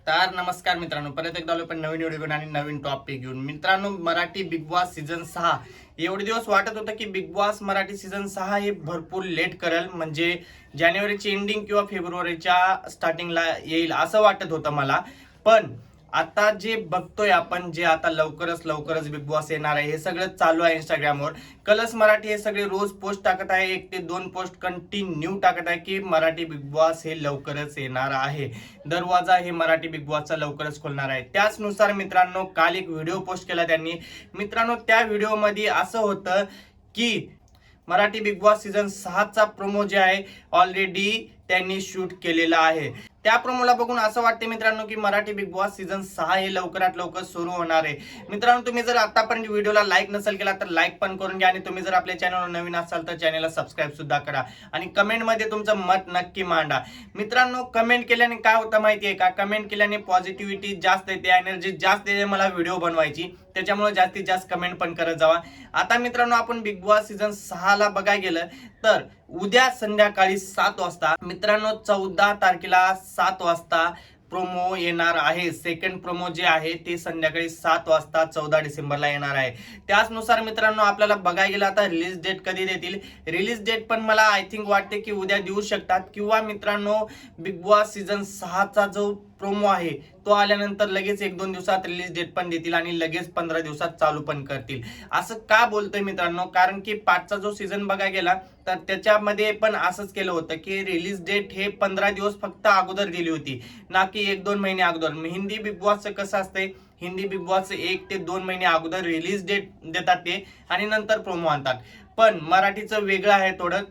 तर नमस्कार मित्रांनो, परत एकदा आलो पण नवीन व्हिडिओ घेऊन आणि नवीन टॉपिक घेऊन. मित्रांनो, मराठी बिग बॉस सीझन 6 एवढे दिवस वाटत होतं की बिग बॉस मराठी सीझन 6 हे भरपूर लेट करेल, म्हणजे जानेवारीची एंडिंग किंवा फेब्रुवारीच्या स्टार्टिंगला येईल असं वाटत होतं मला. पण आता जे बघतोय आपण, जे आता लवकरच बिग बॉस येणार आहे, हे सगळं चालू आहे इंस्टाग्रामवर. कलर्स मराठी हे सगळे रोज पोस्ट टाकत आहे, 1 ते 2 पोस्ट कंटिन्यू टाकत आहे की मराठी बिग बॉस हे लवकरच येणार आहे. दरवाजा हे मराठी बिग बॉसचा लवकरच खोलणार आहे. त्याचनुसार मित्रांनो, काल एक व्हिडिओ पोस्ट केला त्यांनी. मित्रांनो, त्या व्हिडिओमध्ये असं होतं की मराठी बिग बॉस सीझन 6 चा प्रोमो जे आहे ऑलरेडी त्यांनी शूट केलेला आहे. त्या प्रोमोला बघून असं वाटते मित्रांनो की मराठी बिग बॉस सीझन 6 हे लवकरात लवकर सुरू होणार आहे. मित्रांनो, तुम्ही जर आतापर्यंत व्हिडिओला लाईक नसेल केला तर लाईक पण करून घ्या, आणि तुम्ही जर आपल्या चॅनलवर नवीन असाल तर चॅनलला सबस्क्राईब सुद्धा करा आणि कमेंट मध्ये तुमचं मत नक्की मांडा. मित्रांनो, कमेंट केल्याने काय होतं माहितीये का? कमेंट केल्याने पॉझिटिव्हिटी जास्त येते, एनर्जी जास्त येते मला व्हिडिओ बनवायची. त्याच्यामुळे जास्तीत जास्त कमेंट पण करत जावा. आता मित्रांनो, आपण बिग बॉस सीझन 6 ला बघायला गेलं तर उद्या संध्याकाळी 7 वाजता मित्रांनो, 14 तारखेला 7 वाजता प्रोमो येणार आहे. सेकंड प्रोमो जे आहे ते संध्याकाळी 7 वाजता 14 डिसेंबरला येणार आहे. त्याचनुसार मित्रांनो, आपल्याला बघायला गेलं आता रिलीज डेट कधी देतील. रिलीज डेट पण मला आय थिंक वाटते की उद्या देऊ शकतात, किंवा मित्रांनो बिग बॉस सीझन 6 चा जो प्रोमो आहे तो आल्यानंतर लगेच 1-2 दिवसात रिलीज डेट पण देतील आणि लगेच 15 दिवसात चालू पण करतील. असं का बोलतोय मित्रांनो? कारण की 5चा जो सीझन बघायला गेला तर त्याच्यामध्ये पण असंच केलं होतं की रिलीज डेट हे 15 दिवस फक्त अगोदर दिली होती, ना की 1-2 महिने अगोदर. हिंदी बिग बॉसचं कसं असतंय, हिंदी बिग बॉसचं 1 ते 2 महिने अगोदर रिलीज डेट देतात ते आणि नंतर प्रोमो आणतात. पण मराठीचं वेगळं आहे थोडं.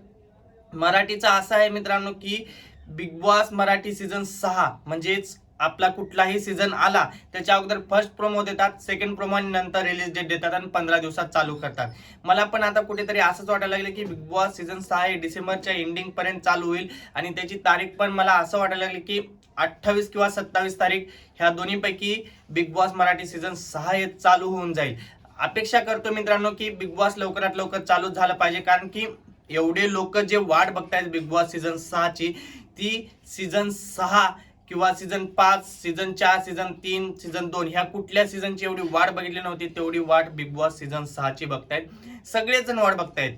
मराठीचं असं आहे मित्रांनो की बिग बॉस मराठी सीझन 6 म्हणजेच आपला कुठलाही सीझन आला त्याच्या अगोदर फर्स्ट प्रोमो देतात, सेकंड प्रोमो आणि नंतर रिलीज डेट देतात आणि 15 दिवसात चालू करतात. मला पण आता कुठेतरी असंच वाटायला लागलं की बिग बॉस सीझन 6 हे डिसेंबरच्या एंडिंग पर्यंत चालू होईल, आणि त्याची तारीख पण मला असं वाटायला लागली की 28 किंवा 27 तारीख ह्या दोन्हीपैकी बिग बॉस मराठी सीझन 6 हे चालू होऊन जाईल. अपेक्षा करतो मित्रांनो की बिग बॉस लवकरात लवकर चालू झालं पाहिजे, कारण की एवढे लोक जे वाट बघतायत बिग बॉस सीझन 6 ची, ती सीझन 6 किंवा सीझन 5, सीझन 4, सीझन 3, सीझन 2 ह्या कुठल्या सीझनची एवढी वाट बघितली नव्हती तेवढी वाट बिग बॉस सीझन 6 ची बघतायत. सगळेजण वाट बघतायत.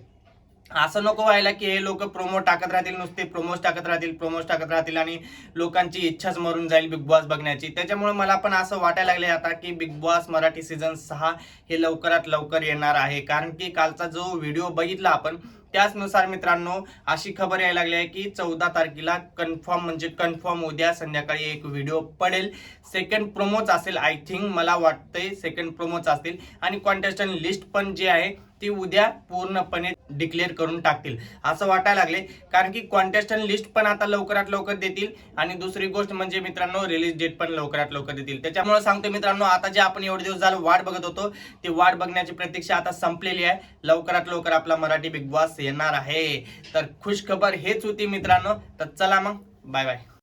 असं नको व्हायला की हे लोक प्रोमो टाकत राहतील, नुसते प्रोमोज टाकत राहतील आणि लोकांची इच्छाच मरून जाईल बिग बॉस बघण्याची. त्याच्यामुळे मला पण असं वाटायला लागले आता की बिग बॉस मराठी सीझन 6 हे लवकरात लवकर येणार आहे. कारण की कालचा जो व्हिडिओ बघितला आपण त्याचनुसार मित्रांनो अशी खबर यायला लागली आहे की 14 तारखेला कन्फर्म, म्हणजे कन्फर्म उद्या संध्याकाळी एक व्हिडिओ पडेल. सेकंड प्रोमोच असेल आय थिंक, मला वाटतंय सेकंड प्रोमोच असतील, आणि कॉन्टेस्टंट लिस्ट पण जी आहे ती उद्या पूर्णपणे डिक्लेअर करून टाकतील असं वाटायला लागले. कारण की कॉन्टेस्टंट लिस्ट पण आता लवकरात लवकर देतील, आणि दुसरी गोष्ट म्हणजे मित्रांनो रिलीज डेट पण लवकरात लवकर देतील. त्याच्यामुळे सांगतो मित्रांनो, आता जे आपण एवढे दिवस झालं वाट बघत होतो ती वाट बघण्याची प्रतीक्षा आता संपलेली आहे. लवकरात लवकर आपला मराठी बिग बॉस येणार आहे. तर खुश खबर हेच होती मित्रांनो. तर चला मग, बाय बाय.